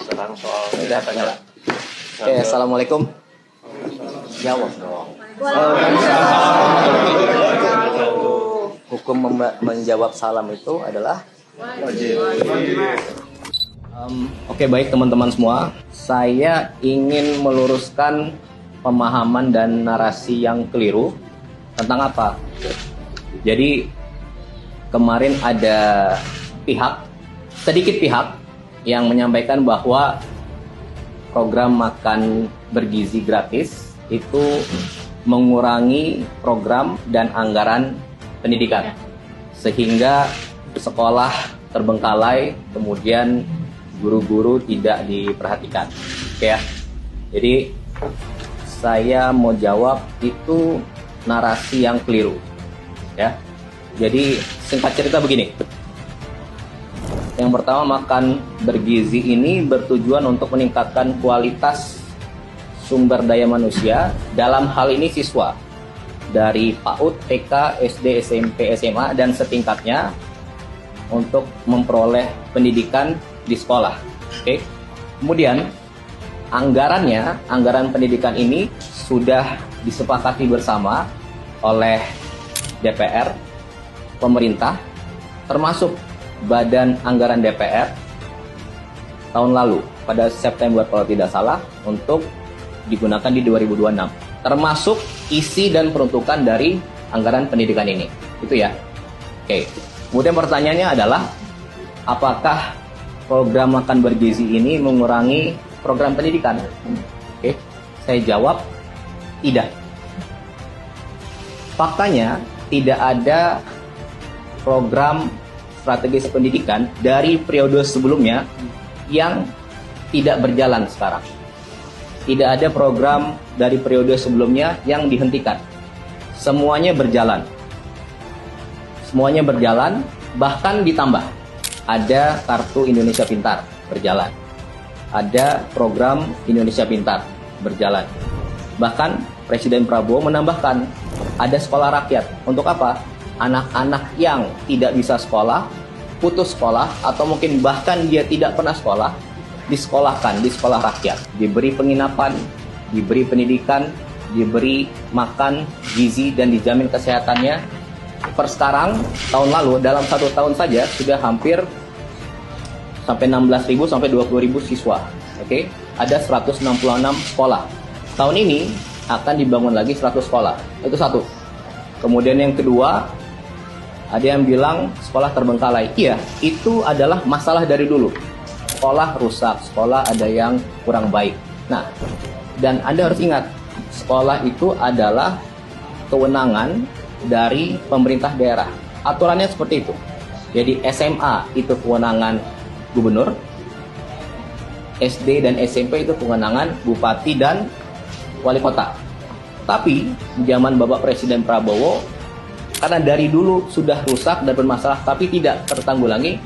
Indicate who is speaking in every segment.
Speaker 1: sekarang soal
Speaker 2: Udah nyala. Oke, assalamualaikum. Jawab dong. Hukum menjawab salam itu adalah wajib. Oke, baik teman-teman semua. Saya ingin meluruskan pemahaman dan narasi yang keliru tentang apa? Jadi kemarin ada sedikit pihak yang menyampaikan bahwa program makan bergizi gratis itu mengurangi program dan anggaran pendidikan sehingga sekolah terbengkalai, kemudian guru-guru tidak diperhatikan. Oke ya. Jadi saya mau jawab itu narasi yang keliru. Ya. Jadi singkat cerita begini. Yang pertama, makan bergizi ini bertujuan untuk meningkatkan kualitas sumber daya manusia, dalam hal ini siswa dari PAUD, TK, SD, SMP, SMA dan setingkatnya untuk memperoleh pendidikan di sekolah. Oke. Kemudian anggaran pendidikan ini sudah disepakati bersama oleh DPR, pemerintah, termasuk Badan Anggaran DPR tahun lalu pada September kalau tidak salah untuk digunakan di 2026, termasuk isi dan peruntukan dari anggaran pendidikan ini. Itu ya. Oke. Kemudian pertanyaannya adalah apakah program makan bergizi ini mengurangi program pendidikan? Oke. Saya jawab tidak. Faktanya tidak ada program strategis pendidikan dari periode sebelumnya yang tidak berjalan sekarang. Tidak ada program dari periode sebelumnya yang dihentikan. Semuanya berjalan. Semuanya berjalan, bahkan ditambah. Ada Kartu Indonesia Pintar berjalan. Ada program Indonesia Pintar berjalan. Bahkan Presiden Prabowo menambahkan ada sekolah rakyat. Untuk apa? Anak-anak yang tidak bisa sekolah, putus sekolah, atau mungkin bahkan dia tidak pernah sekolah, disekolahkan di sekolah rakyat, diberi penginapan, diberi pendidikan, diberi makan, gizi, dan dijamin kesehatannya. Per sekarang, tahun lalu, dalam 1 tahun saja, sudah hampir sampai 16.000 sampai 20.000 siswa. Oke, ada 166 sekolah. Tahun ini akan dibangun lagi 100 sekolah. Itu satu. Kemudian yang kedua, ada yang bilang sekolah terbengkalai. Iya, itu adalah masalah dari dulu. Sekolah rusak, sekolah ada yang kurang baik. Nah, dan Anda harus ingat, sekolah itu adalah kewenangan dari pemerintah daerah. Aturannya seperti itu. Jadi SMA itu kewenangan gubernur, SD dan SMP itu kewenangan bupati dan wali kota. Tapi zaman Bapak Presiden Prabowo, karena dari dulu sudah rusak dan bermasalah tapi tidak tertanggulangi,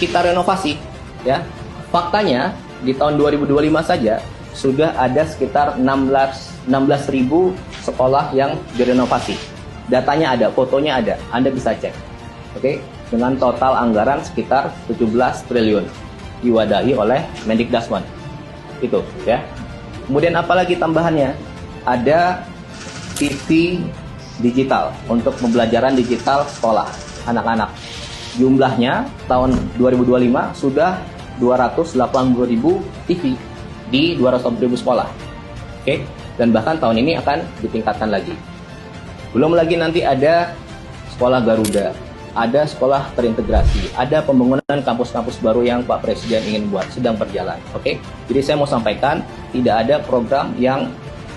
Speaker 2: kita renovasi ya. Faktanya di tahun 2025 saja sudah ada sekitar 16.000 sekolah yang direnovasi. Datanya ada, fotonya ada, Anda bisa cek. Oke, dengan total anggaran sekitar 17 triliun diwadahi oleh Mendikbud. Itu ya. Kemudian apalagi tambahannya? Ada TV digital untuk pembelajaran digital sekolah anak-anak. Jumlahnya tahun 2025 sudah 280.000 TV di 280.000 sekolah. Oke, dan bahkan tahun ini akan ditingkatkan lagi. Belum lagi nanti ada sekolah Garuda, ada sekolah terintegrasi, ada pembangunan kampus-kampus baru yang Pak Presiden ingin buat, sedang berjalan. Oke, jadi saya mau sampaikan tidak ada program yang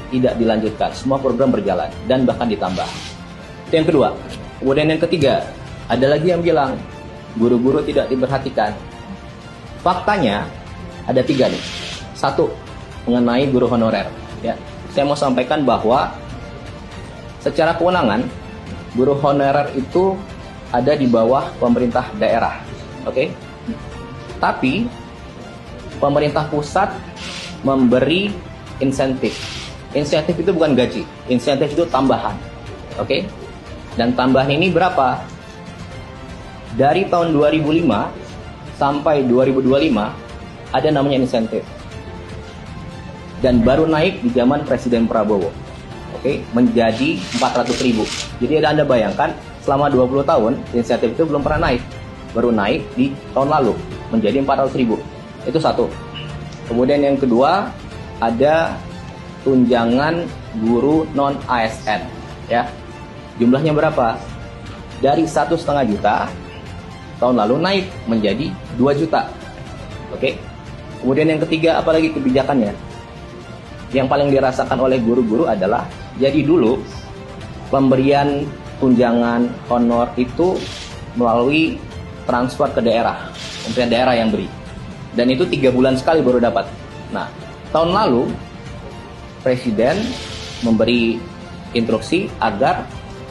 Speaker 2: tidak dilanjutkan, semua program berjalan dan bahkan ditambah. Itu yang kedua. Kemudian yang ketiga, ada lagi yang bilang guru-guru tidak diperhatikan. Faktanya ada 3 nih. 1, mengenai guru honorer. Ya, saya mau sampaikan bahwa secara kewenangan guru honorer itu ada di bawah pemerintah daerah. Oke? Tapi pemerintah pusat memberi insentif. Insentif itu bukan gaji, insentif itu tambahan. Oke? Dan tambahan ini berapa? Dari tahun 2005 sampai 2025 ada namanya insentif. Dan baru naik di zaman Presiden Prabowo. Oke, menjadi 400.000. Jadi Anda bayangkan selama 20 tahun insentif itu belum pernah naik. Baru naik di tahun lalu menjadi 400.000. Itu satu. Kemudian yang kedua, ada tunjangan guru non ASN, ya. Jumlahnya berapa? Dari 1,5 juta tahun lalu naik menjadi 2 juta. Oke. Kemudian yang ketiga, apalagi kebijakannya? Yang paling dirasakan oleh guru-guru adalah, jadi dulu pemberian tunjangan honor itu melalui transfer ke daerah, kementerian daerah yang beri. Dan itu 3 bulan sekali baru dapat. Nah, tahun lalu Presiden memberi instruksi agar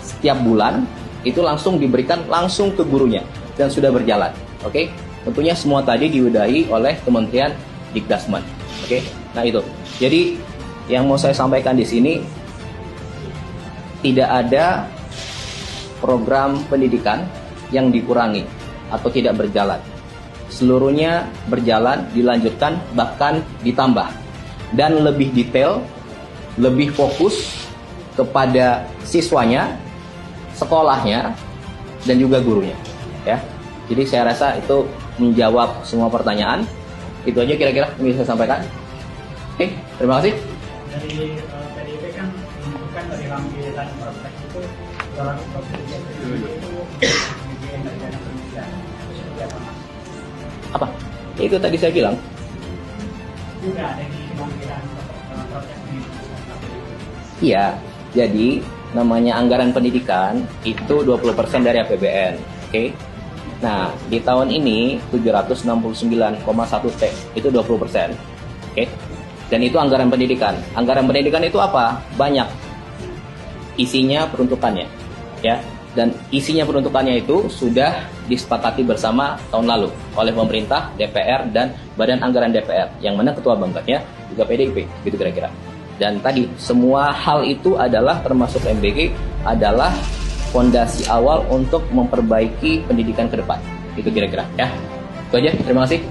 Speaker 2: setiap bulan itu langsung diberikan langsung ke gurunya dan sudah berjalan. Oke, tentunya semua tadi diudahi oleh Kementerian Dikdasmen. Oke, nah itu. Jadi yang mau saya sampaikan di sini, tidak ada program pendidikan yang dikurangi atau tidak berjalan. Seluruhnya berjalan, dilanjutkan, bahkan ditambah. Dan lebih detail, lebih fokus kepada siswanya, sekolahnya, dan juga gurunya. Ya. Jadi saya rasa itu menjawab semua pertanyaan. Itu aja kira-kira yang bisa saya sampaikan. Oke, terima kasih.
Speaker 1: Dari PDIP kan menunjukkan dari lampiran prospek itu 223 triliun itu bagian dari dana pendidikan. Seperti apa, Mas?
Speaker 2: Apa? Ya, itu tadi saya bilang.
Speaker 1: Juga ada di lampiran prospek ini.
Speaker 2: Iya, jadi namanya anggaran pendidikan itu 20% dari APBN. Oke. Nah, di tahun ini 769,1 T itu 20%. Oke. Dan itu anggaran pendidikan. Anggaran pendidikan itu apa? Banyak. Isinya peruntukannya, ya. Dan isinya peruntukannya itu sudah disepakati bersama tahun lalu oleh pemerintah, DPR, dan Badan Anggaran DPR, yang mana ketua bangkatnya juga PDIP, gitu kira-kira. Dan tadi semua hal itu adalah, termasuk MBG, adalah fondasi awal untuk memperbaiki pendidikan ke depan. Itu kira-kira, ya. Itu aja. Terima kasih.